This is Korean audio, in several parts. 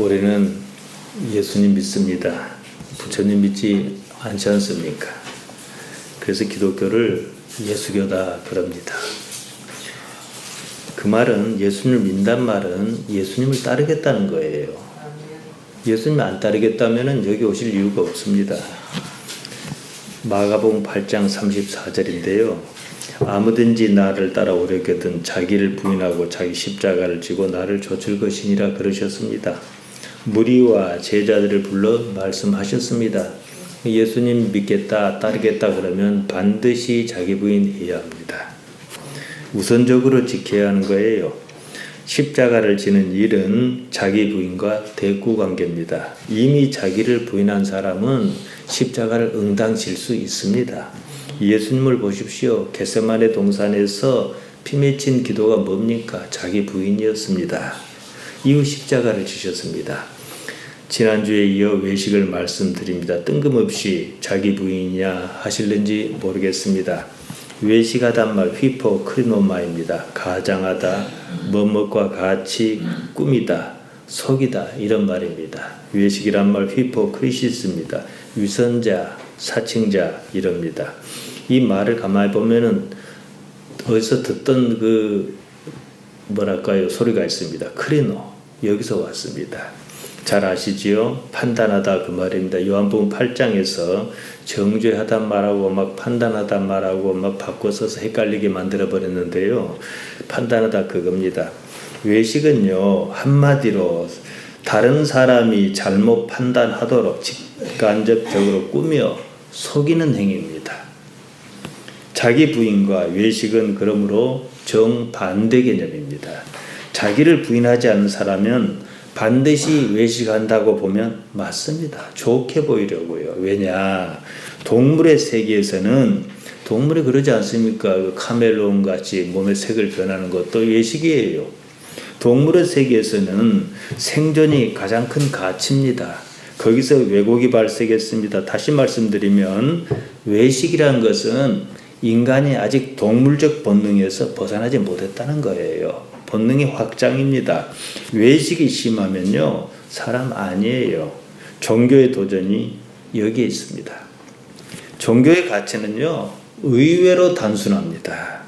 우리는 예수님 믿습니다. 부처님 믿지 않지 않습니까? 그래서 기독교를 예수교다 그럽니다. 그 말은 예수님을 믿는다는 말은 예수님을 따르겠다는 거예요. 예수님을 안 따르겠다면 여기 오실 이유가 없습니다. 마가복음 8장 34절인데요. 아무든지 나를 따라오려거든 자기를 부인하고 자기 십자가를 지고 나를 좇을 것이니라 그러셨습니다. 무리와 제자들을 불러 말씀하셨습니다. 예수님 믿겠다, 따르겠다 그러면 반드시 자기 부인해야 합니다. 우선적으로 지켜야 하는 거예요. 십자가를 지는 일은 자기 부인과 대구 관계입니다. 이미 자기를 부인한 사람은 십자가를 응당 질 수 있습니다. 예수님을 보십시오. 겟세마네 동산에서 피 맺힌 기도가 뭡니까? 자기 부인이었습니다. 이후 십자가를 지셨습니다. 지난주에 이어 외식을 말씀드립니다. 뜬금없이 자기 부인이냐 하실는지 모르겠습니다. 외식하단 말 휘포크리노마입니다. 가장하다, 뭐뭇과 같이 꾸미다, 속이다 이런 말입니다. 외식이란 말 휘포크리시스입니다. 위선자, 사칭자 이럽니다. 이 말을 가만히 보면은 어디서 듣던 소리가 있습니다. 크리노 여기서 왔습니다. 잘 아시지요? 판단하다 그 말입니다. 요한복음 8장에서 정죄하단 말하고 막 판단하단 말하고 막 바꿔서 헷갈리게 만들어 버렸는데요. 판단하다 그겁니다. 외식은요 한마디로 다른 사람이 잘못 판단하도록 직간접적으로 꾸며 속이는 행위입니다. 자기 부인과 외식은 그러므로 정반대 개념입니다. 자기를 부인하지 않는 사람은 반드시 외식한다고 보면 맞습니다. 좋게 보이려고요. 왜냐? 동물의 세계에서는 동물이 그러지 않습니까? 카멜레온 같이 몸의 색을 변하는 것도 외식이에요. 동물의 세계에서는 생존이 가장 큰 가치입니다. 거기서 왜곡이 발생했습니다. 다시 말씀드리면 외식이라는 것은 인간이 아직 동물적 본능에서 벗어나지 못했다는 거예요. 본능의 확장입니다. 외식이 심하면요 사람 아니에요. 종교의 도전이 여기에 있습니다. 종교의 가치는요 의외로 단순합니다.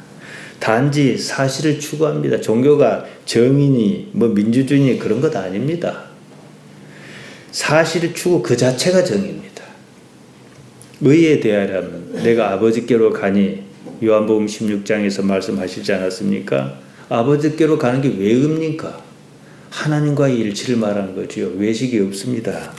단지 사실을 추구합니다. 종교가 정의니 민주주의 그런 것 아닙니다. 사실을 추구 그 자체가 정의입니다. 의에 대하여라면 내가 아버지께로 가니 요한복음 16장에서 말씀하시지 않았습니까? 아버지께로 가는 게 왜 의입니까? 하나님과의 일치를 말하는 거죠. 외식이 없습니다.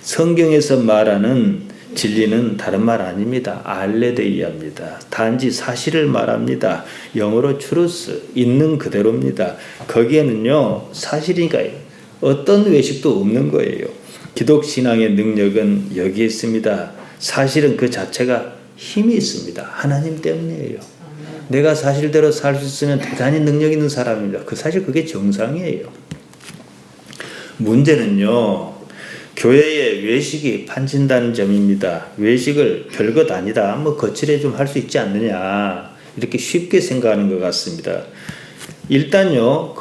성경에서 말하는 진리는 다른 말 아닙니다. 알레데이아입니다. 단지 사실을 말합니다. 영어로 truth, 있는 그대로입니다. 거기에는요 사실이니까 어떤 외식도 없는 거예요. 기독신앙의 능력은 여기에 있습니다. 사실은 그 자체가 힘이 있습니다. 하나님 때문이에요. 내가 사실대로 살 수 있으면 대단히 능력 있는 사람입니다. 사실 그게 정상이에요. 문제는요, 교회에 외식이 판친다는 점입니다. 외식을 별것 아니다. 거칠게 좀 할 수 있지 않느냐. 이렇게 쉽게 생각하는 것 같습니다. 일단요,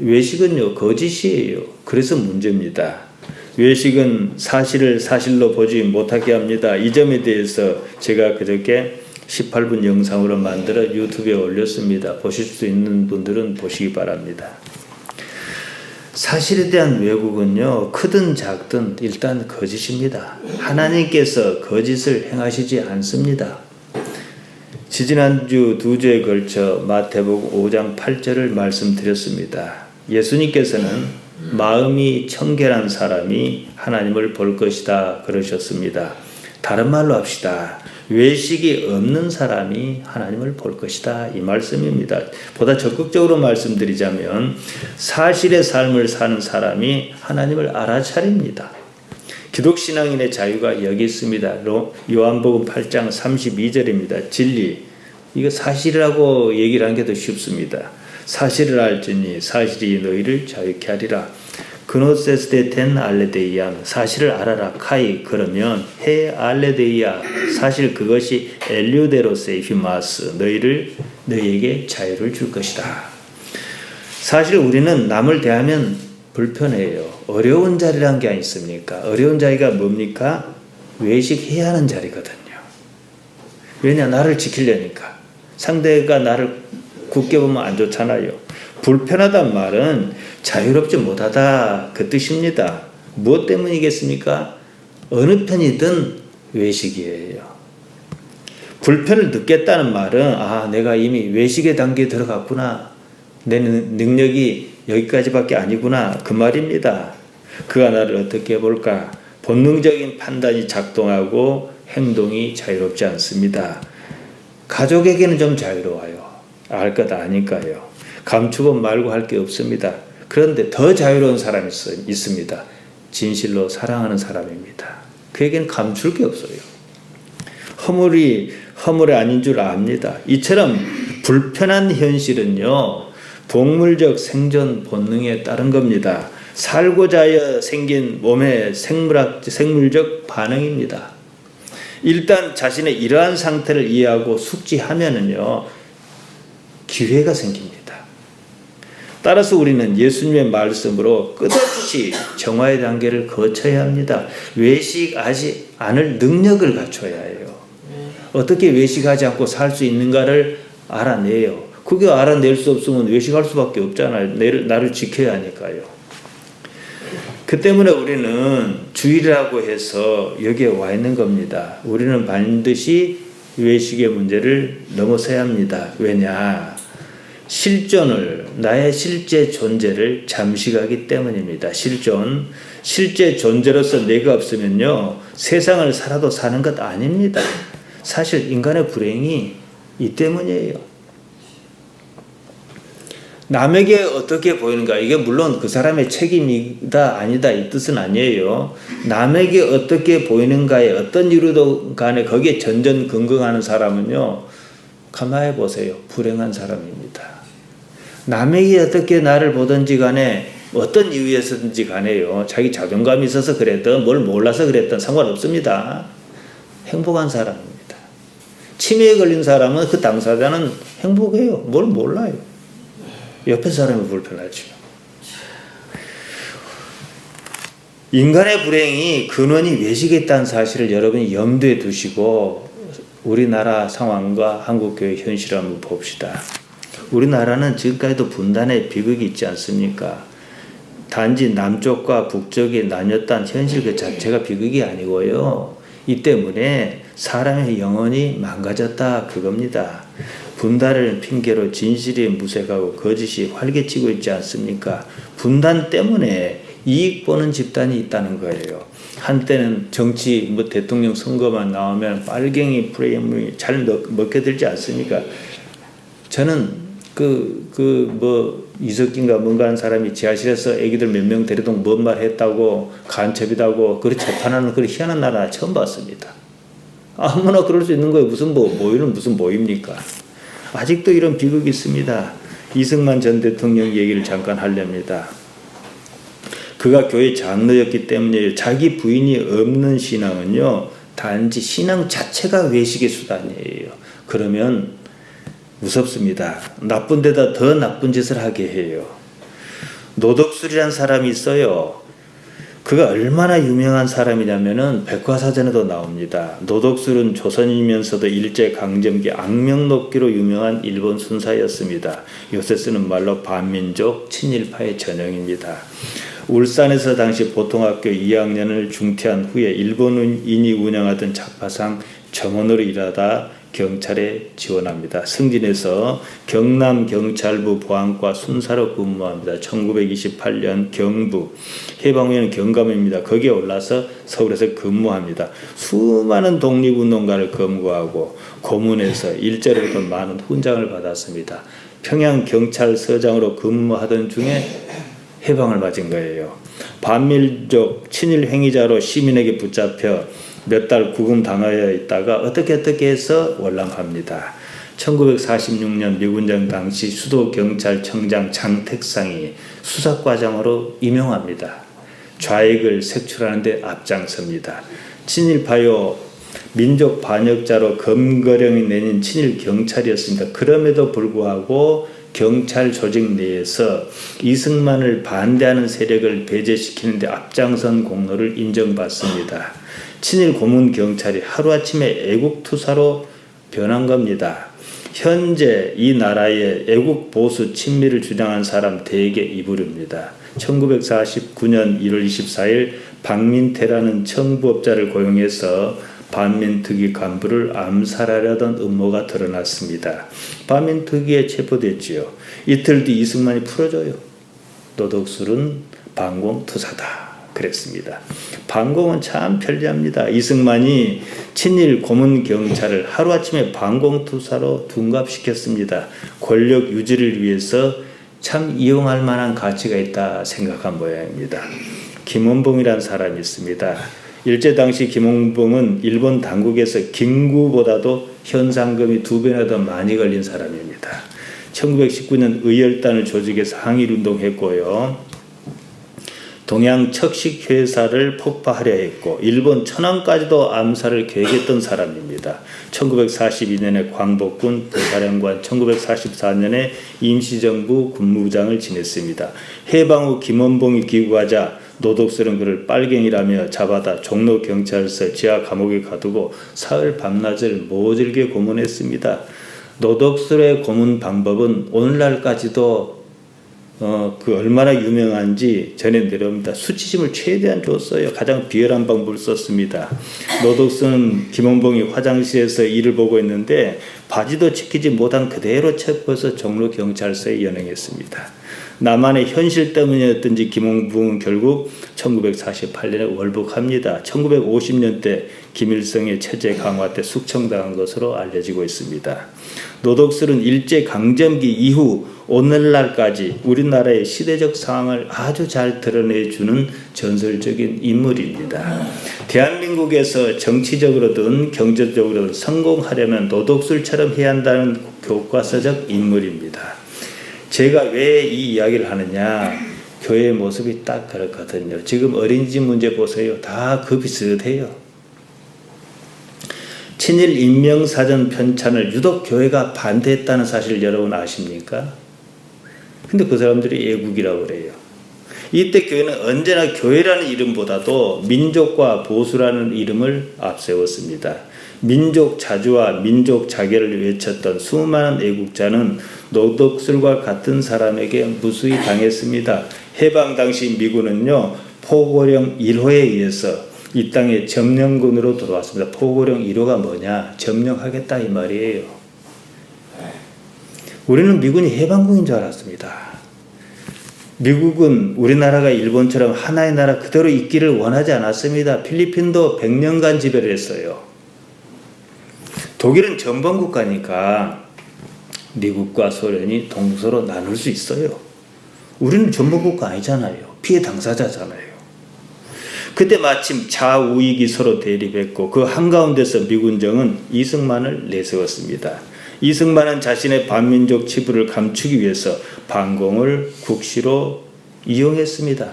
외식은요, 거짓이에요. 그래서 문제입니다. 외식은 사실을 사실로 보지 못하게 합니다. 이 점에 대해서 제가 그저께 18분 영상으로 만들어 유튜브에 올렸습니다. 보실 수 있는 분들은 보시기 바랍니다. 사실에 대한 왜곡은요, 크든 작든 일단 거짓입니다. 하나님께서 거짓을 행하시지 않습니다. 지지난주 2주에 걸쳐 마태복음 5장 8절을 말씀드렸습니다. 예수님께서는 마음이 청결한 사람이 하나님을 볼 것이다 그러셨습니다. 다른 말로 합시다. 외식이 없는 사람이 하나님을 볼 것이다 이 말씀입니다. 보다 적극적으로 말씀드리자면 사실의 삶을 사는 사람이 하나님을 알아차립니다. 기독신앙인의 자유가 여기 있습니다. 요한복음 8장 32절입니다. 진리, 이거 사실이라고 얘기를 하는 게 더 쉽습니다. 사실을 알지니 사실이 너희를 자유케 하리라. 그노세스데 텐 알레데이야, 사실을 알아라. 카이, 그러면 해 알레데이야, 사실 그것이 엘류데로세 히마스, 너희에게 자유를 줄 것이다. 사실 우리는 남을 대하면 불편해요. 어려운 자리란 게 아니습니까? 어려운 자리가 뭡니까? 외식해야 하는 자리거든요. 왜냐? 나를 지키려니까. 상대가 나를 굳게 보면 안 좋잖아요. 불편하단 말은 자유롭지 못하다 그 뜻입니다. 무엇 때문이겠습니까? 어느 편이든 외식이에요. 불편을 느꼈다는 말은 내가 이미 외식의 단계에 들어갔구나. 내 능력이 여기까지밖에 아니구나. 그 말입니다. 그가 나를 어떻게 볼까? 본능적인 판단이 작동하고 행동이 자유롭지 않습니다. 가족에게는 좀 자유로워요. 알 것 아니까요. 감추고 말고 할 게 없습니다. 그런데 더 자유로운 사람이 있습니다. 진실로 사랑하는 사람입니다. 그에게는 감출 게 없어요. 허물이 아닌 줄 압니다. 이처럼 불편한 현실은요, 동물적 생존 본능에 따른 겁니다. 살고자 하여 생긴 몸의 생물적 반응입니다. 일단 자신의 이러한 상태를 이해하고 숙지하면은요, 기회가 생깁니다. 따라서 우리는 예수님의 말씀으로 끝없이 정화의 단계를 거쳐야 합니다. 외식하지 않을 능력을 갖춰야 해요. 어떻게 외식하지 않고 살 수 있는가를 알아내요. 그게 알아낼 수 없으면 외식할 수밖에 없잖아요. 나를 지켜야 하니까요. 그 때문에 우리는 주일이라고 해서 여기에 와 있는 겁니다. 우리는 반드시 외식의 문제를 넘어서야 합니다. 왜냐? 나의 실제 존재를 잠식하기 때문입니다. 실제 존재로서 내가 없으면요, 세상을 살아도 사는 것 아닙니다. 사실 인간의 불행이 이 때문이에요. 남에게 어떻게 보이는가, 이게 물론 그 사람의 책임이다 아니다 이 뜻은 아니에요. 남에게 어떻게 보이는가에 어떤 이유도 간에 거기에 전전긍긍하는 사람은요, 가만히 보세요. 불행한 사람입니다. 남에게 어떻게 나를 보든지 간에 어떤 이유에서든지 간에요, 자기 자존감이 있어서 그랬든 뭘 몰라서 그랬든 상관없습니다. 행복한 사람입니다. 치매에 걸린 사람은 그 당사자는 행복해요. 뭘 몰라요. 옆에 사람이 불편하죠. 인간의 불행이 근원이 외식에 있다는 사실을 여러분이 염두에 두시고 우리나라 상황과 한국교회 현실을 한번 봅시다. 우리나라는 지금까지도 분단의 비극이 있지 않습니까? 단지 남쪽과 북쪽이 나뉘었다는 현실 그 자체가 비극이 아니고요. 이 때문에 사람의 영혼이 망가졌다 그겁니다. 분단을 핑계로 진실이 무색하고 거짓이 활개치고 있지 않습니까? 분단 때문에 이익 보는 집단이 있다는 거예요. 한때는 정치 대통령 선거만 나오면 빨갱이 프레임이 잘 먹혀들지 않습니까? 저는 이석기인가 뭔가 하는 사람이 지하실에서 애기들 몇 명 데려동 뭔 말 했다고 간첩이다고 그렇게 재판하는 그런 희한한 나라 처음 봤습니다. 아무나 그럴 수 있는 거예요. 무슨 모의는 무슨 모입니까? 아직도 이런 비극이 있습니다. 이승만 전 대통령 얘기를 잠깐 하렵니다. 그가 교회 장로였기 때문에 자기 부인이 없는 신앙은요, 단지 신앙 자체가 외식의 수단이에요. 그러면 무섭습니다. 나쁜 데다 더 나쁜 짓을 하게 해요. 노덕술이라는 사람이 있어요. 그가 얼마나 유명한 사람이냐면은 백과사전에도 나옵니다. 노덕술은 조선이면서도 일제강점기 악명높기로 유명한 일본 순사였습니다. 요새 쓰는 말로 반민족 친일파의 전형입니다. 울산에서 당시 보통학교 2학년을 중퇴한 후에 일본인이 운영하던 작파상 점원으로 일하다 경찰에 지원합니다. 승진해서 경남경찰부 보안과 순사로 근무합니다. 1928년 경부, 해방후에는 경감입니다. 거기에 올라서 서울에서 근무합니다. 수많은 독립운동가를 검거하고 고문해서 일제로부터 많은 훈장을 받았습니다. 평양경찰서장으로 근무하던 중에 해방을 맞은 거예요. 반민족 친일 행위자로 시민에게 붙잡혀 몇 달 구금당하여 있다가 어떻게 해서 월남합니다. 1946년 미군정 당시 수도경찰청장 장택상이 수사과장으로 임용합니다. 좌익을 색출하는 데 앞장섭니다. 친일파요 민족 반역자로 검거령이 내린 친일경찰이었습니다. 그럼에도 불구하고 경찰 조직 내에서 이승만을 반대하는 세력을 배제시키는 데 앞장선 공로를 인정받습니다. 친일 고문 경찰이 하루아침에 애국투사로 변한 겁니다. 현재 이 나라의 애국 보수 친미를 주장한 사람 대개 이부릅니다. 1949년 1월 24일 박민태라는 청부업자를 고용해서 반민특위 간부를 암살하려던 음모가 드러났습니다. 반민특위에 체포됐지요. 이틀 뒤 이승만이 풀어줘요. 노덕술은 반공투사다 그랬습니다. 반공은 참 편리합니다. 이승만이 친일 고문 경찰을 하루아침에 반공투사로 둔갑시켰습니다. 권력 유지를 위해서 참 이용할 만한 가치가 있다 생각한 모양입니다. 김원봉이라는 사람이 있습니다. 일제 당시 김원봉은 일본 당국에서 김구보다도 현상금이 2배나 더 많이 걸린 사람입니다. 1919년 의열단을 조직해서 항일운동했고요. 동양 척식회사를 폭파하려 했고 일본 천황까지도 암살을 계획했던 사람입니다. 1942년에 광복군 부사령관, 1944년에 임시정부 군무장을 지냈습니다. 해방 후 김원봉이 귀국하자 노덕술은 그를 빨갱이라며 잡아다 종로경찰서 지하 감옥에 가두고 사흘 밤낮을 모질게 고문했습니다. 노덕술의 고문 방법은 오늘날까지도 얼마나 유명한지 전해 내려옵니다. 수치심을 최대한 줬어요. 가장 비열한 방법을 썼습니다. 노덕술은 김원봉이 화장실에서 일을 보고 있는데 바지도 지키지 못한 그대로 체포해서 종로경찰서에 연행했습니다. 나만의 현실 때문이었던지 김원봉은 결국 1948년에 월북합니다. 1950년대 김일성의 체제 강화 때 숙청당한 것으로 알려지고 있습니다. 노덕술은 일제강점기 이후 오늘날까지 우리나라의 시대적 상황을 아주 잘 드러내주는 전설적인 인물입니다. 대한민국에서 정치적으로든 경제적으로든 성공하려면 노덕술처럼 해야 한다는 교과서적 인물입니다. 제가 왜 이 이야기를 하느냐, 교회의 모습이 딱 그렇거든요. 지금 어린이집 문제 보세요. 다 그 비슷해요. 친일 인명사전 편찬을 유독 교회가 반대했다는 사실 여러분 아십니까? 근데 그 사람들이 애국이라고 그래요. 이때 교회는 언제나 교회라는 이름보다도 민족과 보수라는 이름을 앞세웠습니다. 민족 자주와 민족 자결을 외쳤던 수많은 애국자는 노덕술과 같은 사람에게 무수히 당했습니다. 해방 당시 미군은요, 포고령 1호에 의해서 이 땅에 점령군으로 들어왔습니다. 포고령 1호가 뭐냐? 점령하겠다 이 말이에요. 우리는 미군이 해방군인 줄 알았습니다. 미국은 우리나라가 일본처럼 하나의 나라 그대로 있기를 원하지 않았습니다. 필리핀도 100년간 지배를 했어요. 독일은 전범국가니까 미국과 소련이 동서로 나눌 수 있어요. 우리는 전범국가 아니잖아요. 피해 당사자잖아요. 그때 마침 좌우익이 서로 대립했고 그 한가운데서 미군정은 이승만을 내세웠습니다. 이승만은 자신의 반민족 치부를 감추기 위해서 반공을 국시로 이용했습니다.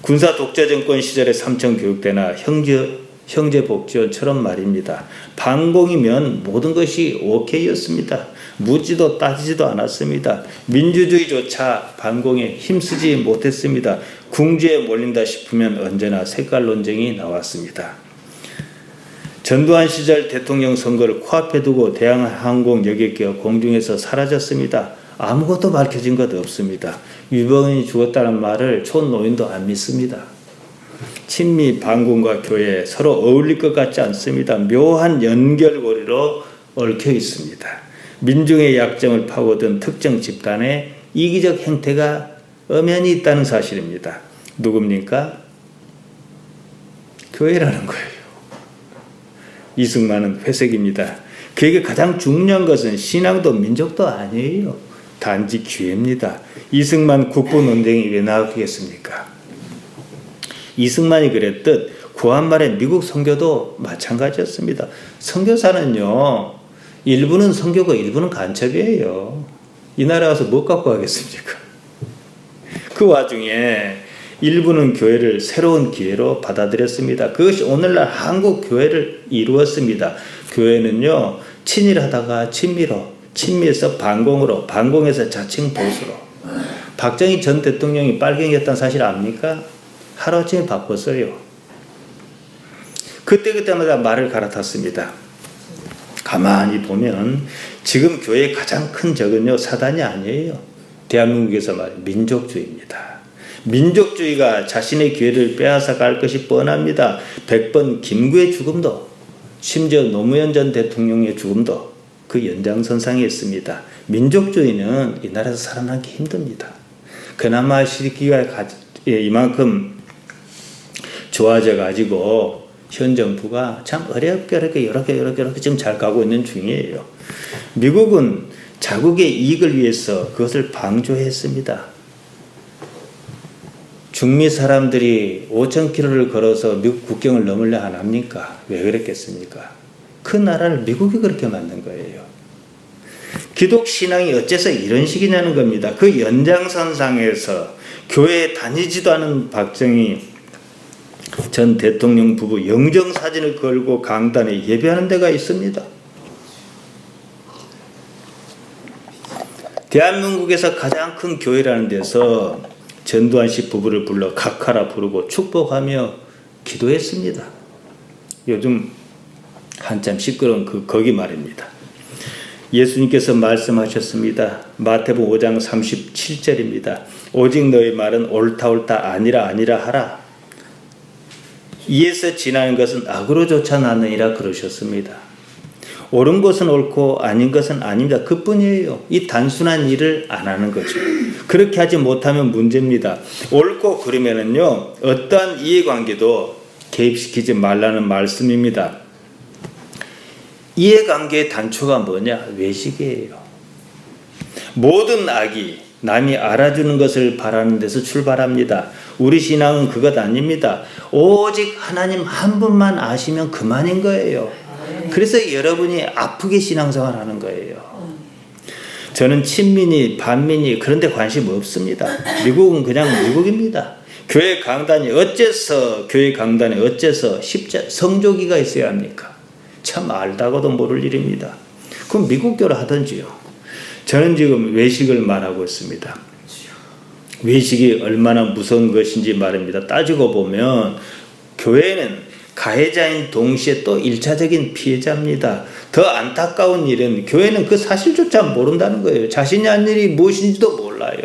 군사 독재 정권 시절의 삼청교육대나 형제복지원처럼 말입니다. 반공이면 모든 것이 오케이였습니다. 묻지도 따지지도 않았습니다. 민주주의조차 반공에 힘쓰지 못했습니다. 궁지에 몰린다 싶으면 언제나 색깔 논쟁이 나왔습니다. 전두환 시절 대통령 선거를 코앞에 두고 대한항공 여객기가 공중에서 사라졌습니다. 아무것도 밝혀진 것 없습니다. 유병헌이 죽었다는 말을 촌노인도 안 믿습니다. 친미 반공과 교회 서로 어울릴 것 같지 않습니다. 묘한 연결고리로 얽혀 있습니다. 민중의 약점을 파고든 특정 집단의 이기적 행태가 엄연히 있다는 사실입니다. 누굽니까? 교회라는 거예요. 이승만은 회색입니다. 그에게 가장 중요한 것은 신앙도 민족도 아니에요. 단지 기회입니다. 이승만 국부 논쟁이 왜 나오겠습니까? 이승만이 그랬듯 구한말의 미국 선교도 마찬가지였습니다. 선교사는요, 일부는 선교고 일부는 간첩이에요. 이 나라 와서 뭐 갖고 가겠습니까? 그 와중에 일부는 교회를 새로운 기회로 받아들였습니다. 그것이 오늘날 한국 교회를 이루었습니다. 교회는요, 친일하다가 친미로, 친미에서 반공으로, 반공에서 자칭 보수로. 박정희 전 대통령이 빨갱이였다는 사실 압니까? 하루아침에 바꿨어요. 그때마다 말을 갈아탔습니다. 가만히 보면 지금 교회의 가장 큰 적은요, 사단이 아니에요. 대한민국에서 말해 민족주의입니다. 민족주의가 자신의 기회를 빼앗아 갈 것이 뻔합니다. 100번 김구의 죽음도, 심지어 노무현 전 대통령의 죽음도 그 연장선상에 있습니다. 민족주의는 이 나라에서 살아남기 힘듭니다. 그나마 시기가 이만큼 좋아져 가지고 현 정부가 참 어렵게 이렇게 지금 잘 가고 있는 중이에요. 미국은 자국의 이익을 위해서 그것을 방조했습니다. 중미 사람들이 5,000km를 걸어서 미국 국경을 넘으려 안 합니까? 왜 그랬겠습니까? 그 나라를 미국이 그렇게 만든 거예요. 기독 신앙이 어째서 이런 식이냐는 겁니다. 그 연장선상에서 교회에 다니지도 않은 박정희 전 대통령 부부 영정사진을 걸고 강단에 예배하는 데가 있습니다. 대한민국에서 가장 큰 교회라는 데서 전두환 씨 부부를 불러 각하라 부르고 축복하며 기도했습니다. 요즘 한참 시끄러운 거기 말입니다. 예수님께서 말씀하셨습니다. 마태복음 5장 37절입니다. 오직 너희 말은 옳다 아니라 하라. 이에서 지나는 것은 악으로조차 나느니라 그러셨습니다. 옳은 것은 옳고 아닌 것은 아닙니다. 그뿐이에요. 이 단순한 일을 안 하는 거죠. 그렇게 하지 못하면 문제입니다. 옳고 그러면은요, 어떠한 이해관계도 개입시키지 말라는 말씀입니다. 이해관계의 단초가 뭐냐? 외식이에요. 모든 악이 남이 알아주는 것을 바라는 데서 출발합니다. 우리 신앙은 그것 아닙니다. 오직 하나님 한 분만 아시면 그만인 거예요. 그래서 여러분이 아프게 신앙생활 하는 거예요. 저는 친민이 반민이 그런 데 관심 없습니다. 미국은 그냥 미국입니다. 교회 강단에 어째서 성조기가 있어야 합니까? 참 알다가도 모를 일입니다. 그럼 미국교를 하든지요. 저는 지금 외식을 말하고 있습니다. 외식이 얼마나 무서운 것인지 말입니다. 따지고 보면 교회는 가해자인 동시에 또 1차적인 피해자입니다. 더 안타까운 일은 교회는 그 사실조차 모른다는 거예요. 자신이 한 일이 무엇인지도 몰라요.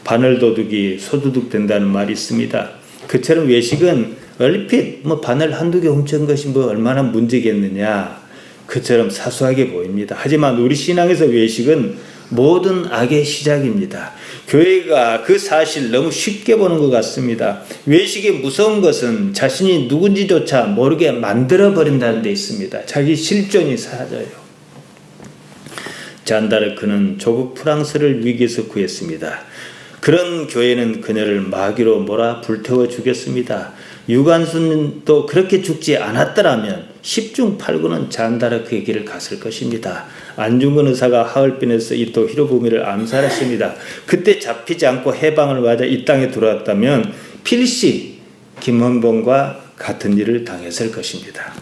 바늘도둑이 소도둑 된다는 말이 있습니다. 그처럼 외식은 얼핏 바늘 한두 개 훔친 것이 얼마나 문제겠느냐, 그처럼 사소하게 보입니다. 하지만 우리 신앙에서 외식은 모든 악의 시작입니다. 교회가 그 사실 너무 쉽게 보는 것 같습니다. 외식의 무서운 것은 자신이 누군지조차 모르게 만들어버린다는 데 있습니다. 자기 실존이 사라져요. 잔다르크는 조국 프랑스를 위기에서 구했습니다. 그런 교회는 그녀를 마귀로 몰아 불태워 주겠습니다. 유관순도 그렇게 죽지 않았더라면 10중 8구는 잔다르크의 길을 갔을 것입니다. 안중근 의사가 하얼빈에서 이토 히로부미를 암살했습니다. 그때 잡히지 않고 해방을 맞아 이 땅에 들어왔다면 필시 김헌봉과 같은 일을 당했을 것입니다.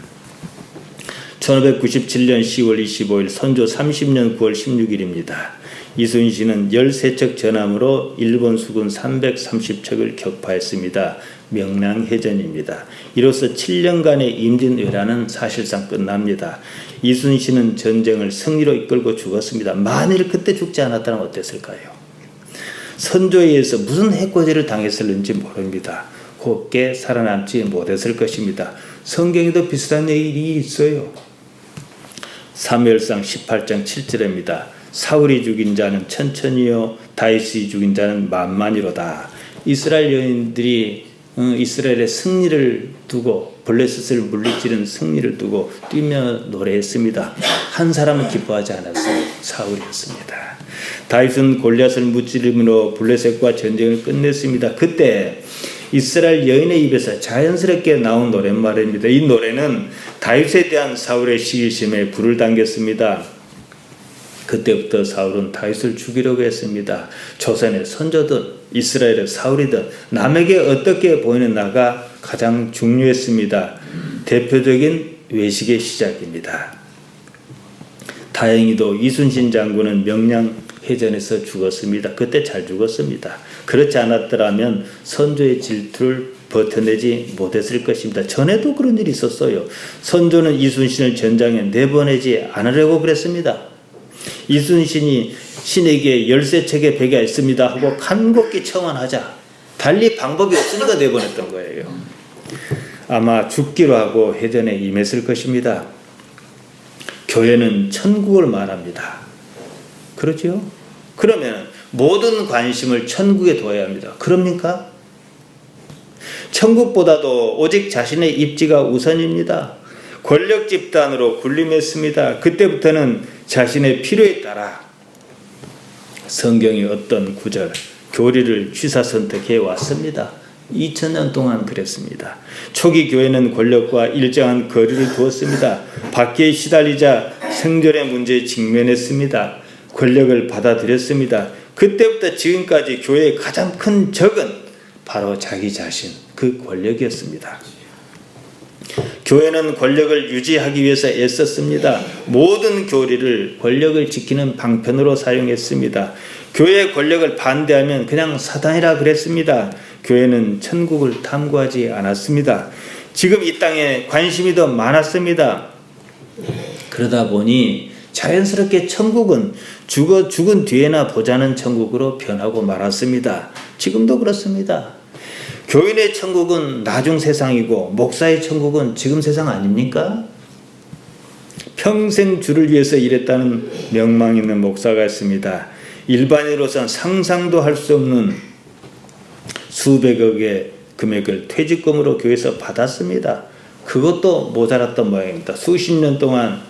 1597년 10월 25일 선조 30년 9월 16일입니다. 이순신은 13척 전함으로 일본 수군 330척을 격파했습니다. 명량해전입니다. 이로써 7년간의 임진왜란은 사실상 끝납니다. 이순신은 전쟁을 승리로 이끌고 죽었습니다. 만일 그때 죽지 않았다면 어땠을까요? 선조에 의해서 무슨 해코지를 당했을는지 모릅니다. 곱게 살아남지 못했을 것입니다. 성경에도 비슷한 일이 있어요. 사무엘상 18장 7절입니다. 사울이 죽인 자는 천천히요 다윗이 죽인 자는 만만이로다. 이스라엘 여인들이 이스라엘의 승리를 두고 블레셋을 물리치는 승리를 두고 뛰며 노래했습니다. 한 사람은 기뻐하지 않았어요. 사울이었습니다. 다윗은 골리앗을 무찌르므로 블레셋과 전쟁을 끝냈습니다. 그때 이스라엘 여인의 입에서 자연스럽게 나온 노랫말입니다. 이 노래는 다윗에 대한 사울의 시기심에 불을 당겼습니다. 그때부터 사울은 다윗을 죽이려고 했습니다. 조선의 선조든 이스라엘의 사울이든 남에게 어떻게 보이는 나가 가장 중요했습니다. 대표적인 외식의 시작입니다. 다행히도 이순신 장군은 명량해전에서 죽었습니다. 그때 잘 죽었습니다. 그렇지 않았더라면 선조의 질투를 버텨내지 못했을 것입니다. 전에도 그런 일이 있었어요. 선조는 이순신을 전장에 내보내지 않으려고 그랬습니다. 이순신이 신에게 열세척의 베개가 있습니다 하고 간곡히 청원하자 달리 방법이 없으니까 내보냈던 거예요. 아마 죽기로 하고 해전에 임했을 것입니다. 교회는 천국을 말합니다. 그렇죠? 그러면 모든 관심을 천국에 둬야 합니다. 그럽니까? 천국보다도 오직 자신의 입지가 우선입니다. 권력 집단으로 군림했습니다. 그때부터는 자신의 필요에 따라 성경의 어떤 구절, 교리를 취사선택해 왔습니다. 2000년 동안 그랬습니다. 초기 교회는 권력과 일정한 거리를 두었습니다. 박해에 시달리자 생존의 문제에 직면했습니다. 권력을 받아들였습니다. 그때부터 지금까지 교회의 가장 큰 적은 바로 자기 자신, 그 권력이었습니다. 교회는 권력을 유지하기 위해서 애썼습니다. 모든 교리를 권력을 지키는 방편으로 사용했습니다. 교회의 권력을 반대하면 그냥 사단이라 그랬습니다. 교회는 천국을 탐구하지 않았습니다. 지금 이 땅에 관심이 더 많았습니다. 그러다 보니 자연스럽게 천국은 죽은 뒤에나 보자는 천국으로 변하고 말았습니다. 지금도 그렇습니다. 교인의 천국은 나중 세상이고 목사의 천국은 지금 세상 아닙니까? 평생 주를 위해서 일했다는 명망 있는 목사가 있습니다. 일반인으로서는 상상도 할 수 없는 수백억의 금액을 퇴직금으로 교회에서 받았습니다. 그것도 모자랐던 모양입니다. 수십 년 동안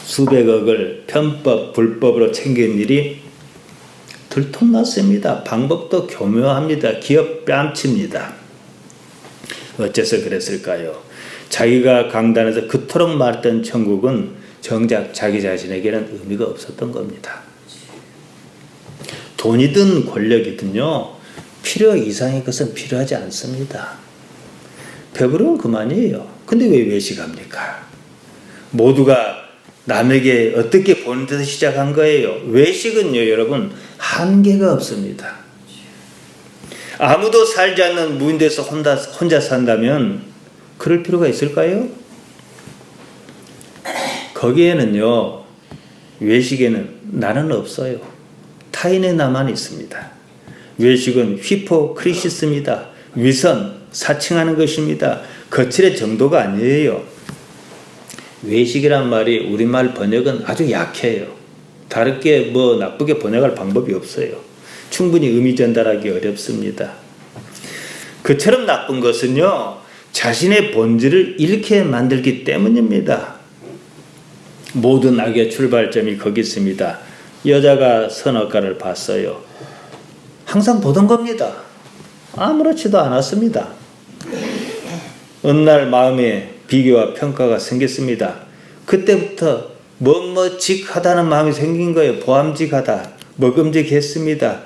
수백억을 편법, 불법으로 챙긴 일이 들통났습니다. 방법도 교묘합니다. 기업 뺨칩니다. 어째서 그랬을까요? 자기가 강단에서 그토록 말했던 천국은 정작 자기 자신에게는 의미가 없었던 겁니다. 돈이든 권력이든요, 필요 이상의 것은 필요하지 않습니다. 배부르면 그만이에요. 근데 왜 외식합니까? 모두가 남에게 어떻게 보는 데서 시작한 거예요. 외식은요, 여러분, 한계가 없습니다. 아무도 살지 않는 무인도에서 혼자 산다면 그럴 필요가 있을까요? 거기에는요, 외식에는 나는 없어요. 타인의 나만 있습니다. 외식은 휘포크리시스입니다. 위선, 사칭하는 것입니다. 거칠의 정도가 아니에요. 외식이란 말이 우리말 번역은 아주 약해요. 다르게 나쁘게 번역할 방법이 없어요. 충분히 의미 전달하기 어렵습니다. 그처럼 나쁜 것은요, 자신의 본질을 잃게 만들기 때문입니다. 모든 악의 출발점이 거기 있습니다. 여자가 선악과를 봤어요. 항상 보던 겁니다. 아무렇지도 않았습니다. 어느 날 마음에 비교와 평가가 생겼습니다. 그때부터 뭐직하다는 마음이 생긴 거예요. 보암직하다, 먹음직했습니다.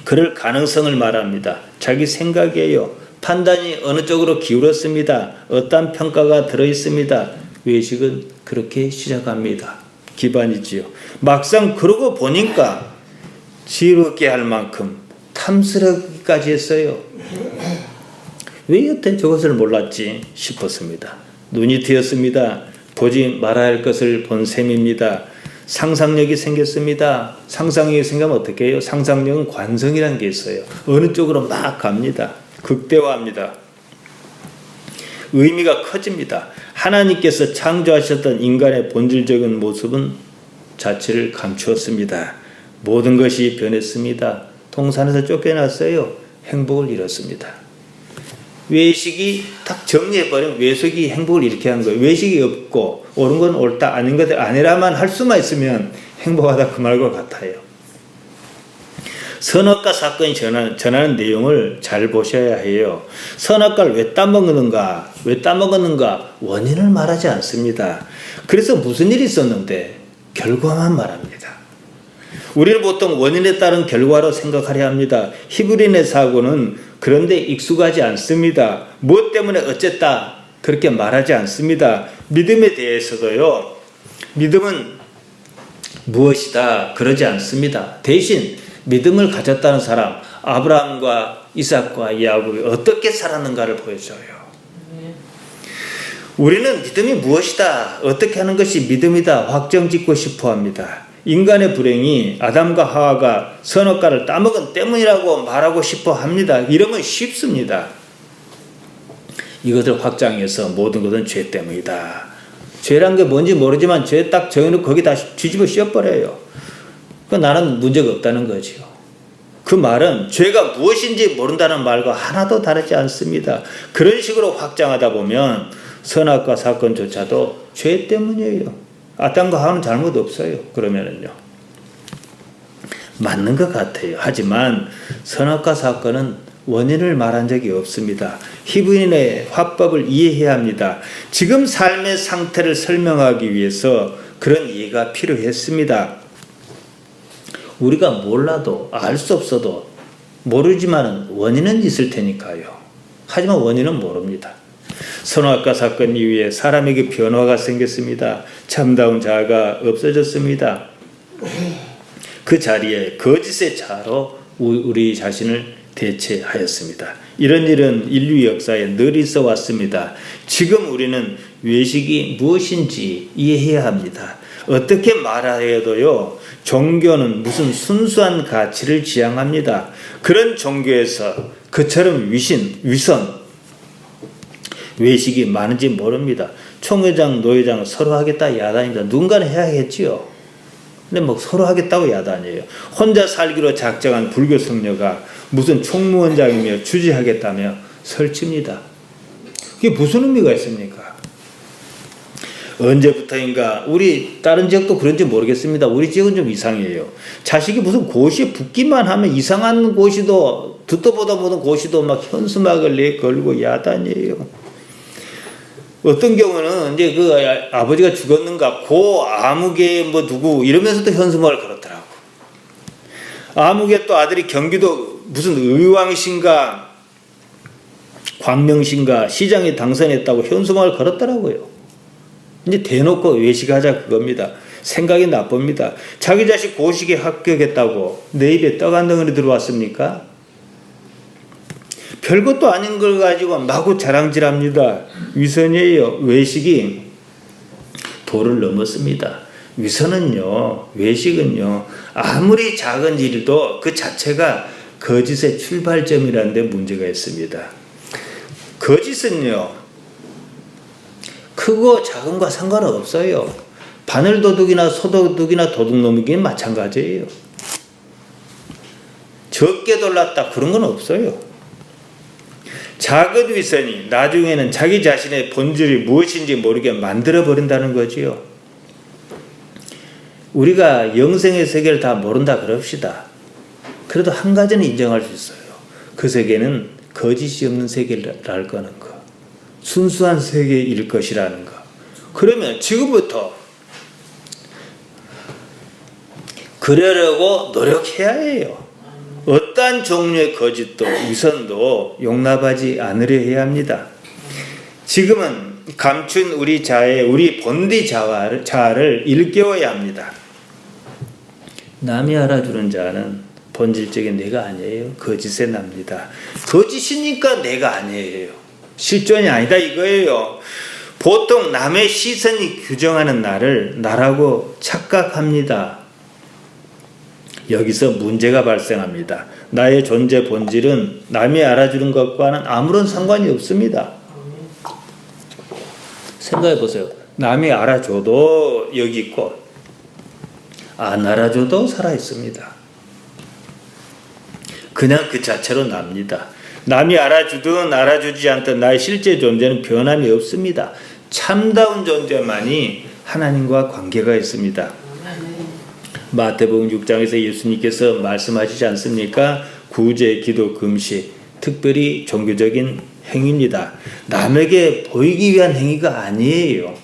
그럴 가능성을 말합니다. 자기 생각이에요. 판단이 어느 쪽으로 기울었습니다. 어떤 평가가 들어있습니다. 외식은 그렇게 시작합니다. 기반이지요. 막상 그러고 보니까 지루하게 할 만큼 탐스럽기까지 했어요. 왜 여태 저것을 몰랐지 싶었습니다. 눈이 트였습니다. 보지 말아야 할 것을 본 셈입니다. 상상력이 생겼습니다. 상상력이 생기면 어떻게 해요? 상상력은 관성이라는 게 있어요. 어느 쪽으로 막 갑니다. 극대화합니다. 의미가 커집니다. 하나님께서 창조하셨던 인간의 본질적인 모습은 자체를 감추었습니다. 모든 것이 변했습니다. 동산에서 쫓겨났어요. 행복을 잃었습니다. 외식이 딱 정리해버리면 외식이 행복을 잃게 하는 거예요. 외식이 없고 옳은 건 옳다, 아닌 것 아니라만 할 수만 있으면 행복하다 그 말과 같아요. 선악과 사건이 전하는 내용을 잘 보셔야 해요. 선악과를 왜 따먹는가 원인을 말하지 않습니다. 그래서 무슨 일이 있었는데 결과만 말합니다. 우리는 보통 원인에 따른 결과로 생각하려 합니다. 히브리인의 사고는 그런데 익숙하지 않습니다. 무엇 때문에 어쨌다 그렇게 말하지 않습니다. 믿음에 대해서도요, 믿음은 무엇이다 그러지 않습니다. 대신 믿음을 가졌다는 사람, 아브라함과 이삭과 야곱이 어떻게 살았는가를 보여줘요. 우리는 믿음이 무엇이다, 어떻게 하는 것이 믿음이다 확정짓고 싶어 합니다. 인간의 불행이 아담과 하와가 선악과를 따먹은 때문이라고 말하고 싶어 합니다. 이러면 쉽습니다. 이것을 확장해서 모든 것은 죄 때문이다. 죄란 게 뭔지 모르지만 죄 딱 정해놓고 거기다 뒤집어 씌워버려요. 나는 문제가 없다는 거지요. 그 말은 죄가 무엇인지 모른다는 말과 하나도 다르지 않습니다. 그런 식으로 확장하다 보면 선악과 사건조차도 죄 때문이에요. 아담과 하와는 잘못 없어요. 그러면은요. 맞는 것 같아요. 하지만 선악과 사건은 원인을 말한 적이 없습니다. 히브리인의 화법을 이해해야 합니다. 지금 삶의 상태를 설명하기 위해서 그런 이해가 필요했습니다. 우리가 몰라도 알 수 없어도 모르지만 원인은 있을 테니까요. 하지만 원인은 모릅니다. 선악과 사건 이후에 사람에게 변화가 생겼습니다. 참다운 자아가 없어졌습니다. 그 자리에 거짓의 자아로 우리 자신을 대체하였습니다. 이런 일은 인류 역사에 늘 있어 왔습니다. 지금 우리는 외식이 무엇인지 이해해야 합니다. 어떻게 말하여도요, 종교는 무슨 순수한 가치를 지향합니다. 그런 종교에서 그처럼 위선, 외식이 많은지 모릅니다. 총회장, 노회장 서로 하겠다 야단입니다. 누군가는 해야겠지요. 근데 서로 하겠다고 야단이에요. 혼자 살기로 작정한 불교 성녀가 무슨 총무원장이며 주지하겠다며 설칩니다. 그게 무슨 의미가 있습니까? 언제부터인가 우리 다른 지역도 그런지 모르겠습니다. 우리 지역은 좀 이상해요. 자식이 무슨 고시에 붙기만 하면 이상한 고시도 듣도 보다 못한 고시도 막 현수막을 내걸고 야단이에요. 어떤 경우는 이제 그 아버지가 죽었는가 고 아무개 누구 이러면서도 현수막을 걸었더라고. 아무개 또 아들이 경기도 무슨 의왕신가 광명신가 시장에 당선했다고 현수막을 걸었더라고요. 이제 대놓고 외식하자 그겁니다. 생각이 나쁩니다. 자기 자식 고시에 합격했다고 내 입에 떡 한 덩어리 들어왔습니까? 별것도 아닌 걸 가지고 마구 자랑질합니다. 위선이에요. 외식이 도를 넘었습니다. 위선은요, 외식은요, 아무리 작은 일도 그 자체가 거짓의 출발점이라는 데 문제가 있습니다. 거짓은요, 크고 작은과 상관은 없어요. 바늘도둑이나 소도둑이나 도둑놈이긴 마찬가지예요. 적게 돌랐다 그런 건 없어요. 작은 위선이 나중에는 자기 자신의 본질이 무엇인지 모르게 만들어버린다는 거지요. 우리가 영생의 세계를 다 모른다 그럽시다. 그래도 한 가지는 인정할 수 있어요. 그 세계는 거짓이 없는 세계랄 거는 거. 순수한 세계일 것이라는 거. 그러면 지금부터 그러려고 노력해야 해요. 어떠한 종류의 거짓도 위선도 용납하지 않으려 해야 합니다. 지금은 감춘 우리 자아의 우리 본디 자아를 일깨워야 합니다. 남이 알아주는 자는 본질적인 내가 아니에요. 거짓의 납니다. 거짓이니까 내가 아니에요. 실존이 아니다 이거예요. 보통 남의 시선이 규정하는 나를 나라고 착각합니다. 여기서 문제가 발생합니다. 나의 존재 본질은 남이 알아주는 것과는 아무런 상관이 없습니다. 생각해 보세요. 남이 알아줘도 여기 있고 안 알아줘도 살아 있습니다. 그냥 그 자체로 납니다. 남이 알아주든 알아주지 않든 나의 실제 존재는 변함이 없습니다. 참다운 존재만이 하나님과 관계가 있습니다. 마태복음 6장에서 예수님께서 말씀하시지 않습니까? 구제, 기도, 금식, 특별히 종교적인 행위입니다. 남에게 보이기 위한 행위가 아니에요.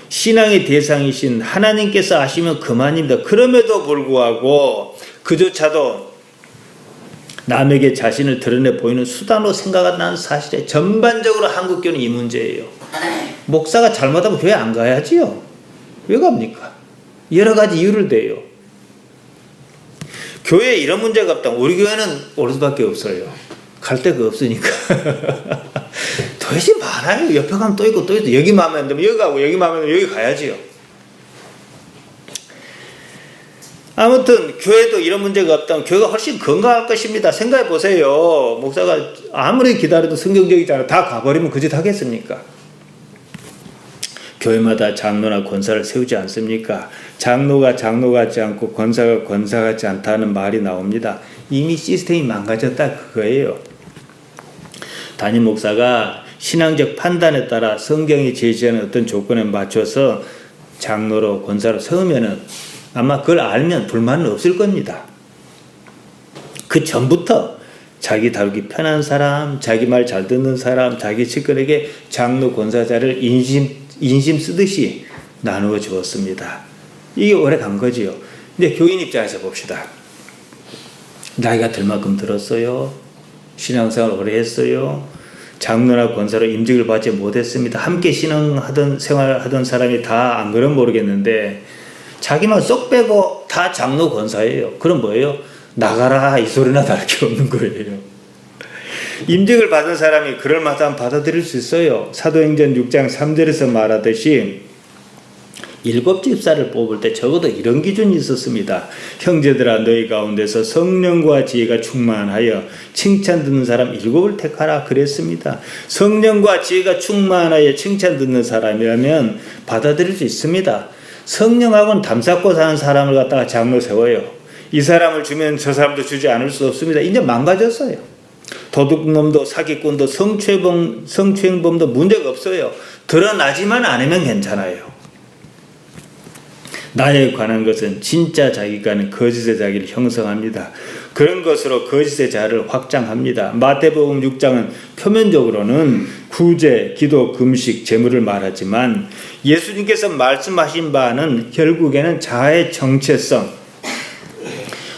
신앙의 대상이신 하나님께서 아시면 그만입니다. 그럼에도 불구하고 그조차도 남에게 자신을 드러내 보이는 수단으로 생각한다는 사실에 전반적으로 한국교는 이 문제예요. 목사가 잘못하면 교회 안 가야지요. 왜 갑니까? 여러 가지 이유를 대요. 교회에 이런 문제가 없다면 우리 교회는 올 수밖에 없어요. 갈 데가 없으니까. 도대체 많아요. 옆에 가면 또 있고 또 있고 여기 마음에 안 들면 여기 가고 여기 마음에 안 들면 여기 가야지요. 아무튼 교회도 이런 문제가 없다면 교회가 훨씬 건강할 것입니다. 생각해 보세요. 목사가 아무리 기다려도 성경적이지 않아 다 가버리면 그 짓 하겠습니까? 교회마다 장로나 권사를 세우지 않습니까? 장로가 장로 같지 않고 권사가 권사 같지 않다는 말이 나옵니다. 이미 시스템이 망가졌다 그거예요. 담임 목사가 신앙적 판단에 따라 성경이 제시하는 어떤 조건에 맞춰서 장로로 권사로 세우면은 아마 그걸 알면 불만은 없을 겁니다. 그 전부터 자기 다루기 편한 사람, 자기 말 잘 듣는 사람, 자기 측근에게 장로 권사자를 인심 쓰듯이 나누어 주었습니다. 이게 오래 간 거지요. 근데 교인 입장에서 봅시다. 나이가 들 만큼 들었어요. 신앙생활 오래 했어요. 장로나 권사로 임직을 받지 못했습니다. 함께 신앙하던 생활하던 사람이 다 안 그런 모르겠는데 자기만 쏙 빼고 다 장로 권사예요. 그럼 뭐예요? 나가라 이 소리나 다를 게 없는 거예요. 임직을 받은 사람이 그럴 만하면 받아들일 수 있어요. 사도행전 6장 3절에서 말하듯이 7집사를 뽑을 때 적어도 이런 기준이 있었습니다. 형제들아 너희 가운데서 성령과 지혜가 충만하여 칭찬 듣는 사람 7을 택하라 그랬습니다. 성령과 지혜가 충만하여 칭찬 듣는 사람이라면 받아들일 수 있습니다. 성령하고는 담쌓고 사는 사람을 갖다가 장로 세워요. 이 사람을 주면 저 사람도 주지 않을 수 없습니다. 이제 망가졌어요. 도둑놈도 사기꾼도 성추행범도 문제가 없어요. 드러나지만 않으면 괜찮아요. 나에 관한 것은 진짜 자기가는 거짓의 자기를 형성합니다. 그런 것으로 거짓의 자를 확장합니다. 마태복음 6장은 표면적으로는 구제, 기도, 금식, 제물을 말하지만 예수님께서 말씀하신 바는 결국에는 자아의 정체성,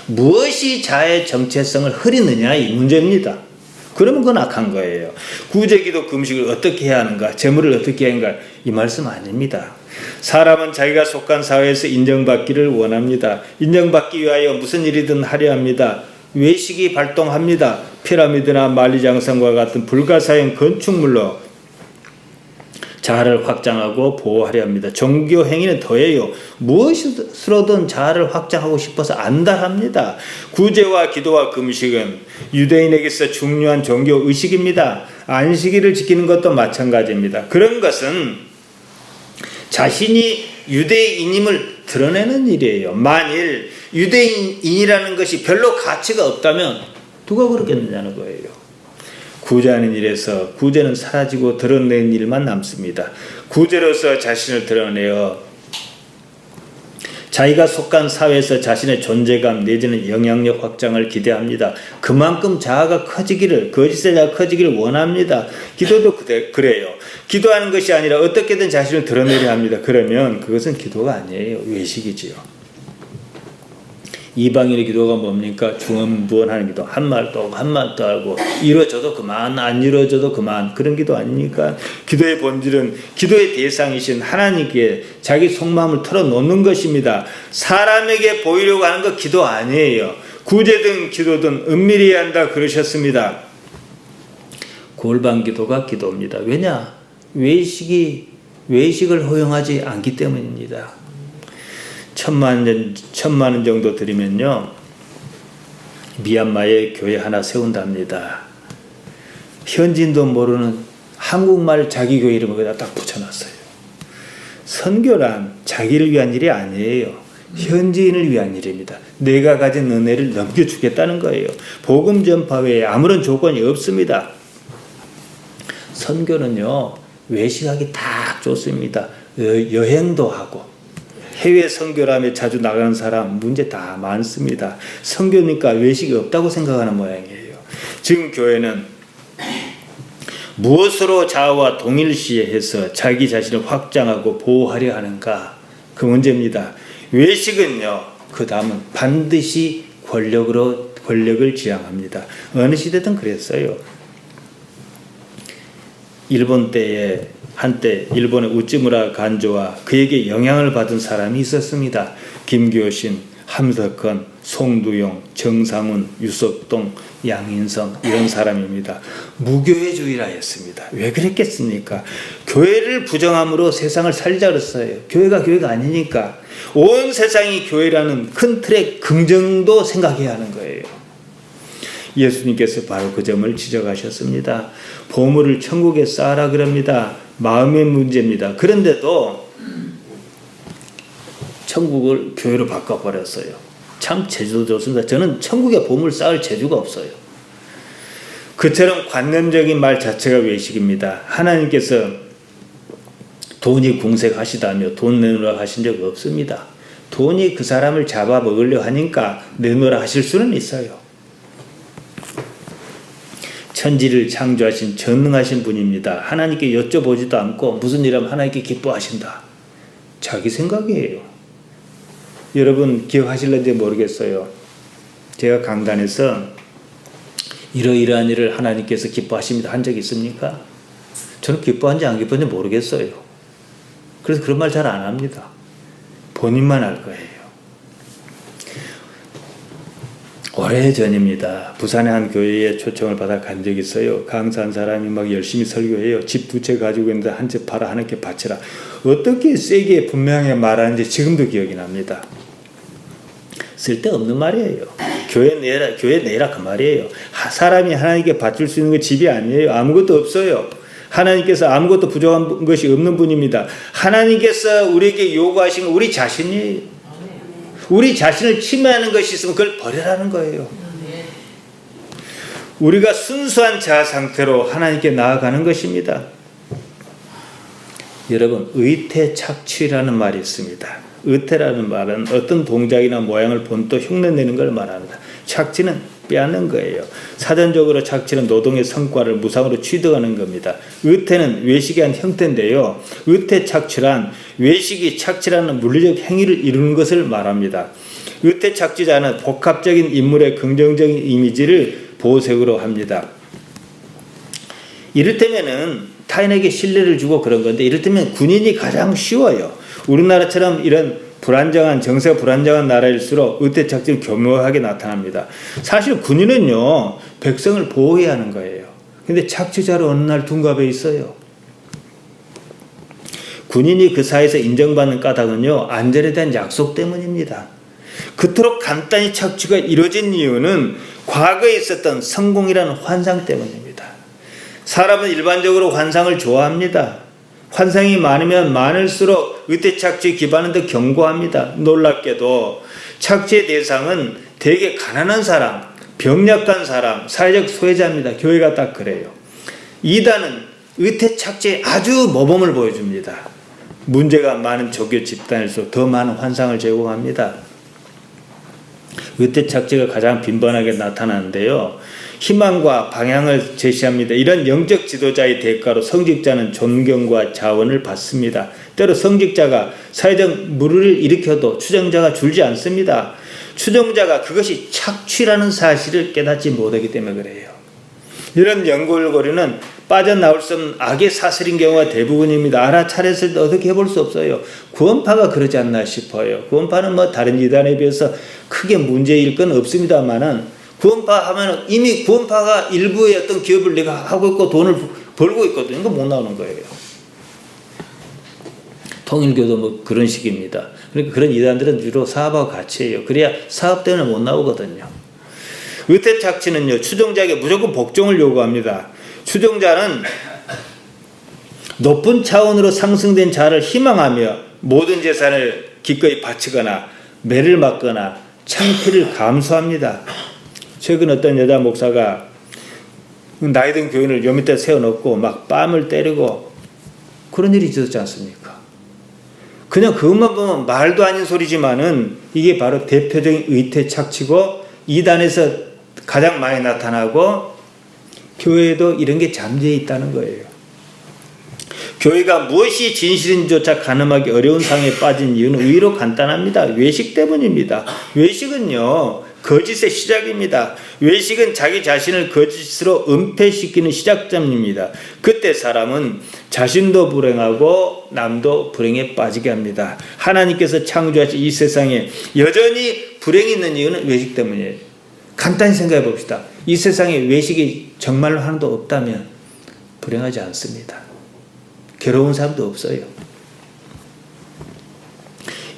무엇이 자아의 정체성을 흐리느냐 이 문제입니다. 그러면 그건 악한 거예요. 구제, 기도, 금식을 어떻게 해야 하는가, 제물을 어떻게 해야 하는가 이 말씀 아닙니다. 사람은 자기가 속한 사회에서 인정받기를 원합니다. 인정받기 위하여 무슨 일이든 하려 합니다. 외식이 발동합니다. 피라미드나 만리장성과 같은 불가사형 건축물로 자아를 확장하고 보호하려 합니다. 종교 행위는 더해요. 무엇으로든 자아를 확장하고 싶어서 안달합니다. 구제와 기도와 금식은 유대인에게서 중요한 종교 의식입니다. 안식일을 지키는 것도 마찬가지입니다. 그런 것은 자신이 유대인임을 드러내는 일이에요. 만일 유대인이라는 것이 별로 가치가 없다면 누가 그러겠느냐는 거예요. 구제하는 일에서 구제는 사라지고 드러내는 일만 남습니다. 구제로서 자신을 드러내어 자기가 속한 사회에서 자신의 존재감 내지는 영향력 확장을 기대합니다. 그만큼 자아가 커지기를, 거짓의 자아가 커지기를 원합니다. 기도도 그래요. 기도하는 것이 아니라 어떻게든 자신을 드러내려 합니다. 그러면 그것은 기도가 아니에요. 외식이지요. 이방인의 기도가 뭡니까? 중언부언하는 기도. 한 말 또 한 말 또 하고 이루어져도 그만, 안 이루어져도 그만, 그런 기도 아닙니까? 기도의 본질은 기도의 대상이신 하나님께 자기 속마음을 털어놓는 것입니다. 사람에게 보이려고 하는 거 기도 아니에요. 구제든 기도든 은밀히 해야 한다 그러셨습니다. 골방 기도가 기도입니다. 왜냐? 외식을 허용하지 않기 때문입니다. 1,000만 원 정도 드리면요, 미얀마에 교회 하나 세운답니다. 현지인도 모르는 한국말 자기 교회 이름을 거기다 딱 붙여놨어요. 선교란 자기를 위한 일이 아니에요. 현지인을 위한 일입니다. 내가 가진 은혜를 넘겨주겠다는 거예요. 복음 전파 외에 아무런 조건이 없습니다. 선교는요, 외식하기 딱 좋습니다. 여행도 하고 해외 선교라며 자주 나가는 사람 문제 다 많습니다. 선교니까 외식이 없다고 생각하는 모양이에요. 지금 교회는 무엇으로 자아와 동일시해서 자기 자신을 확장하고 보호하려 하는가, 그 문제입니다. 외식은요, 그 다음은 반드시 권력을 지향합니다. 어느 시대든 그랬어요. 일본 때에 한때 일본의 우찌무라 간조와 그에게 영향을 받은 사람이 있었습니다. 김교신, 함석헌, 송두용, 정상훈, 유석동, 양인성 이런 사람입니다. 무교회주의라 했습니다. 왜 그랬겠습니까? 교회를 부정함으로 세상을 살리자 그랬어요. 교회가 아니니까 온 세상이 교회라는 큰 틀의 긍정도 생각해야 하는 거예요. 예수님께서 바로 그 점을 지적하셨습니다. 보물을 천국에 쌓아라 그럽니다. 마음의 문제입니다. 그런데도 천국을 교회로 바꿔버렸어요. 참 재주도 좋습니다. 저는 천국에 보물 쌓을 재주가 없어요. 그처럼 관념적인 말 자체가 외식입니다. 하나님께서 돈이 궁색하시다며 돈 내놓으라 하신 적 없습니다. 돈이 그 사람을 잡아먹으려 하니까 내놓으라 하실 수는 있어요. 천지를 창조하신 전능하신 분입니다. 하나님께 여쭤보지도 않고 무슨 일하면 하나님께 기뻐하신다. 자기 생각이에요. 여러분 기억하실는지 모르겠어요. 제가 강단에서 이러이러한 일을 하나님께서 기뻐하십니다 한 적이 있습니까? 저는 기뻐한지 안 기뻐한지 모르겠어요. 그래서 그런 말 잘 안 합니다. 본인만 알 거예요. 오래전입니다. 부산의 한 교회에 초청을 받아 간 적이 있어요. 강사한 사람이 막 열심히 설교해요. 집 두 채 가지고 있는데 한 채 팔아 하나님께 바치라. 어떻게 세게 분명하게 말하는지 지금도 기억이 납니다. 쓸데없는 말이에요. 교회 내라 그 말이에요. 사람이 하나님께 바칠 수 있는 게 집이 아니에요. 아무것도 없어요. 하나님께서 아무것도 부족한 것이 없는 분입니다. 하나님께서 우리에게 요구하신 건 우리 자신이에요. 우리 자신을 침해하는 것이 있으면 그걸 버리라는 거예요. 우리가 순수한 자아 상태로 하나님께 나아가는 것입니다. 여러분, 의태착취라는 말이 있습니다. 의태라는 말은 어떤 동작이나 모양을 본떠 흉내내는 걸 말합니다. 착취는 빼앗는 거예요. 사전적으로 착취는 노동의 성과를 무상으로 취득하는 겁니다. 의태는 외식의 한 형태인데요. 의태착취란 외식이 착취라는 물리적 행위를 이루는 것을 말합니다. 의태착취자는 복합적인 인물의 긍정적인 이미지를 보색으로 합니다. 이를테면은 타인에게 신뢰를 주고 그런 건데, 이를테면 군인이 가장 쉬워요. 우리나라처럼 이런 정세가 불안정한 나라일수록 의태착취는 교묘하게 나타납니다. 사실 군인은요, 백성을 보호해야 하는 거예요. 근데 착취자로 어느 날 둔갑해 있어요. 군인이 그 사회에서 인정받는 까닭은요, 안전에 대한 약속 때문입니다. 그토록 간단히 착취가 이루어진 이유는 과거에 있었던 성공이라는 환상 때문입니다. 사람은 일반적으로 환상을 좋아합니다. 환상이 많으면 많을수록 의태착취에 기반은 더 견고합니다. 놀랍게도 착취의 대상은 되게 가난한 사람, 병약한 사람, 사회적 소외자입니다. 교회가 딱 그래요. 이단은 의태착취에 아주 모범을 보여줍니다. 문제가 많은 종교 집단일수록 더 많은 환상을 제공합니다. 의태착취가 가장 빈번하게 나타나는데요. 희망과 방향을 제시합니다. 이런 영적 지도자의 대가로 성직자는 존경과 자원을 받습니다. 때로 성직자가 사회적 물을 일으켜도 추종자가 줄지 않습니다. 추종자가 그것이 착취라는 사실을 깨닫지 못하기 때문에 그래요. 이런 연골고리는 빠져나올 수 없는 악의 사슬인 경우가 대부분입니다. 알아차렸을 때 어떻게 해볼 수 없어요. 구원파가 그러지 않나 싶어요. 구원파는 다른 이단에 비해서 크게 문제일 건 없습니다만은, 구원파 하면은 이미 구원파가 일부의 어떤 기업을 내가 하고 있고 돈을 벌고 있거든요. 이거 못 나오는 거예요. 통일교도 그런 식입니다. 그러니까 그런 이단들은 주로 사업하고 같이 해요. 그래야 사업 때문에 못 나오거든요. 의태착취는요, 추종자에게 무조건 복종을 요구합니다. 추종자는 높은 차원으로 상승된 자를 희망하며 모든 재산을 기꺼이 바치거나 매를 맞거나 창피를 감수합니다. 최근 어떤 여자 목사가 나이든 교인을 요 밑에 세워놓고 막 뺨을 때리고 그런 일이 있었지 않습니까? 그냥 그것만 보면 말도 아닌 소리지만은 이게 바로 대표적인 의태착취고 이단에서 가장 많이 나타나고 교회에도 이런 게 잠재해 있다는 거예요. 교회가 무엇이 진실인지조차 가늠하기 어려운 상황에 빠진 이유는 의외로 간단합니다. 외식 때문입니다. 외식은요, 거짓의 시작입니다. 외식은 자기 자신을 거짓으로 은폐시키는 시작점입니다. 그때 사람은 자신도 불행하고 남도 불행에 빠지게 합니다. 하나님께서 창조하신 이 세상에 여전히 불행이 있는 이유는 외식 때문이에요. 간단히 생각해 봅시다. 이 세상에 외식이 정말로 하나도 없다면 불행하지 않습니다. 괴로운 사람도 없어요.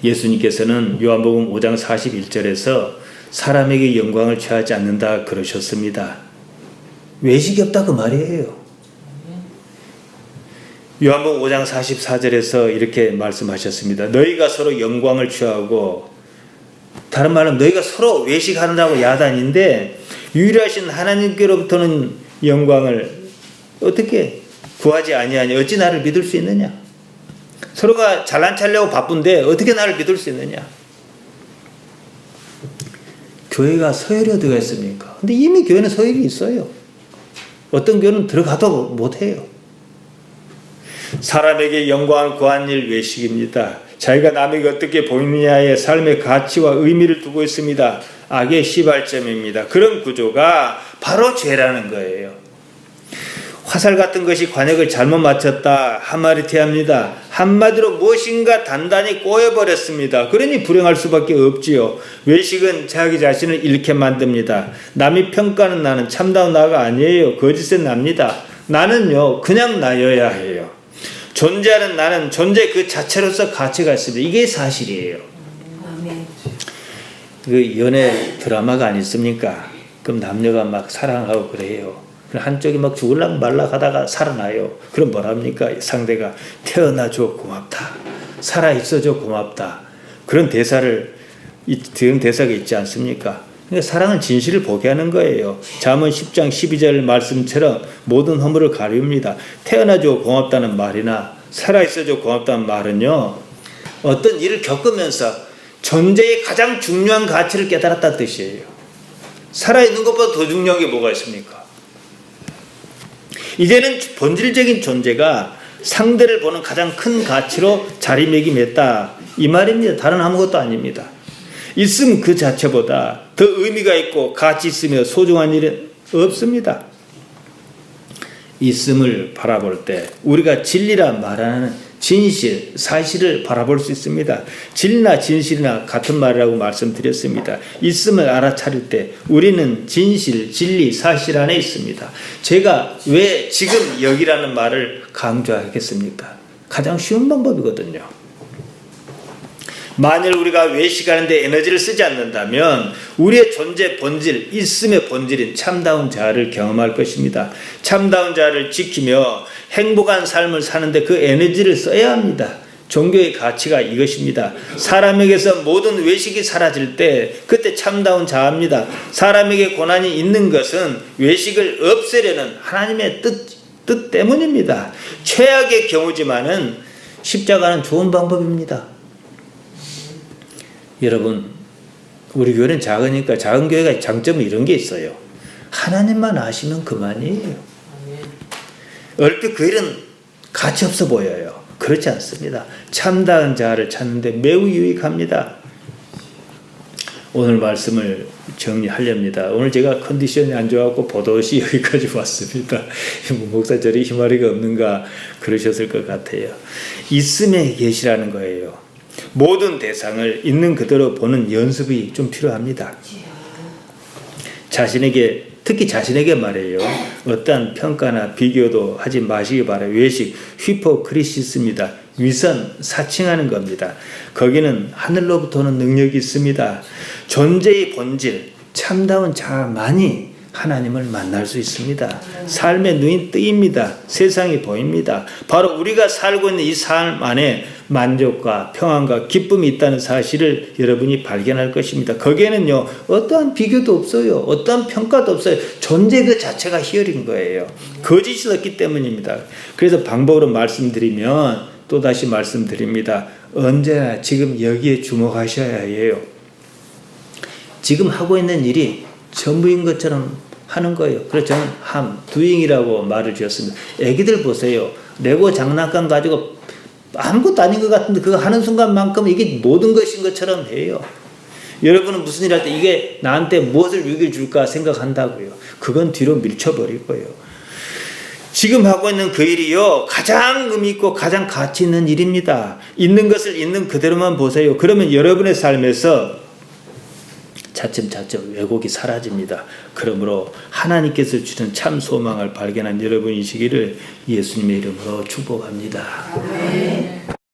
예수님께서는 요한복음 5장 41절에서 사람에게 영광을 취하지 않는다 그러셨습니다. 외식이 없다 그 말이에요. 요한복음 5장 44절에서 이렇게 말씀하셨습니다. 너희가 서로 영광을 취하고, 다른 말로 너희가 서로 외식한다고 야단인데 유일하신 하나님께로부터는 영광을 어떻게 구하지 아니하니 어찌 나를 믿을 수 있느냐? 서로가 잘난 척하려고 바쁜데 어떻게 나를 믿을 수 있느냐? 교회가 서열이 어디가 있습니까? 근데 이미 교회는 서열이 있어요. 어떤 교회는 들어가도 못해요. 사람에게 영광을 구한 일 외식입니다. 자기가 남에게 어떻게 보이느냐에 삶의 가치와 의미를 두고 있습니다. 악의 시발점입니다. 그런 구조가 바로 죄라는 거예요. 화살 같은 것이 관역을 잘못 맞췄다. 하마리티합니다. 한마디로 무엇인가 단단히 꼬여버렸습니다. 그러니 불행할 수밖에 없지요. 외식은 자기 자신을 잃게 만듭니다. 남이 평가하는 나는 참다운 나가 아니에요. 거짓은 납니다. 나는요 그냥 나여야 해요. 존재하는 나는 존재 그 자체로서 가치가 있습니다. 이게 사실이에요. 그 연애 드라마가 아니습니까? 그럼 남녀가 막 사랑하고 그래요. 한쪽이 막 죽을락 말락 하다가 살아나요. 그럼 뭐랍니까? 상대가 태어나줘 고맙다. 살아있어줘 고맙다. 그런 대사가 있지 않습니까? 그러니까 사랑은 진실을 보게 하는 거예요. 잠언 10장 12절 말씀처럼 모든 허물을 가리웁니다. 태어나줘 고맙다는 말이나 살아있어줘 고맙다는 말은요, 어떤 일을 겪으면서 존재의 가장 중요한 가치를 깨달았다는 뜻이에요. 살아있는 것보다 더 중요한 게 뭐가 있습니까? 이제는 본질적인 존재가 상대를 보는 가장 큰 가치로 자리매김했다 이 말입니다. 다른 아무것도 아닙니다. 있음 그 자체보다 더 의미가 있고 가치 있으며 소중한 일은 없습니다. 있음을 바라볼 때 우리가 진리라 말하는 진실, 사실을 바라볼 수 있습니다. 진리나 진실이나 같은 말이라고 말씀드렸습니다. 있음을 알아차릴 때 우리는 진실, 진리, 사실 안에 있습니다. 제가 왜 지금 여기라는 말을 강조하겠습니까? 가장 쉬운 방법이거든요. 만일 우리가 외식하는데 에너지를 쓰지 않는다면 우리의 존재 본질, 있음의 본질인 참다운 자아를 경험할 것입니다. 참다운 자아를 지키며 행복한 삶을 사는데 그 에너지를 써야 합니다. 종교의 가치가 이것입니다. 사람에게서 모든 외식이 사라질 때 그때 참다운 자아입니다. 사람에게 고난이 있는 것은 외식을 없애려는 하나님의 뜻 때문입니다. 최악의 경우지만은 십자가는 좋은 방법입니다. 여러분, 우리 교회는 작으니까 작은 교회가 장점은 이런 게 있어요. 하나님만 아시면 그만이에요. 얼핏 그 일은 가치 없어 보여요. 그렇지 않습니다. 참다운 자아를 찾는데 매우 유익합니다. 오늘 말씀을 정리하렵니다. 오늘 제가 컨디션이 안 좋아갖고 보도시 여기까지 왔습니다. 목사 저리 희마리가 없는가 그러셨을 것 같아요. 있음의 계시라는 거예요. 모든 대상을 있는 그대로 보는 연습이 좀 필요합니다. 특히 자신에게 말해요. 어떠한 평가나 비교도 하지 마시기 바라요. 외식, 휘포크리시스입니다. 위선, 사칭하는 겁니다. 거기는 하늘로부터는 능력이 있습니다. 존재의 본질, 참다운 자만이 하나님을 만날 수 있습니다. 삶의 눈이 뜨입니다. 세상이 보입니다. 바로 우리가 살고 있는 이 삶 안에 만족과 평안과 기쁨이 있다는 사실을 여러분이 발견할 것입니다. 거기에는요, 어떠한 비교도 없어요. 어떠한 평가도 없어요. 존재 그 자체가 희열인 거예요. 거짓이 없기 때문입니다. 그래서 방법으로 말씀드리면 또다시 말씀드립니다. 언제나 지금 여기에 주목하셔야 해요. 지금 하고 있는 일이 전부인 것처럼 하는 거예요. 그래서 저는 doing이라고 말을 지었습니다. 애기들 보세요. 레고 장난감 가지고 아무것도 아닌 것 같은데 그거 하는 순간만큼 이게 모든 것인 것처럼 해요. 여러분은 무슨 일 할 때 이게 나한테 무엇을 유익을 줄까 생각한다고요. 그건 뒤로 밀쳐버리고요. 지금 하고 있는 그 일이요, 가장 의미 있고 가장 가치 있는 일입니다. 있는 것을 있는 그대로만 보세요. 그러면 여러분의 삶에서 차츰차츰 왜곡이 사라집니다. 그러므로 하나님께서 주신 참 소망을 발견한 여러분이시기를 예수님의 이름으로 축복합니다.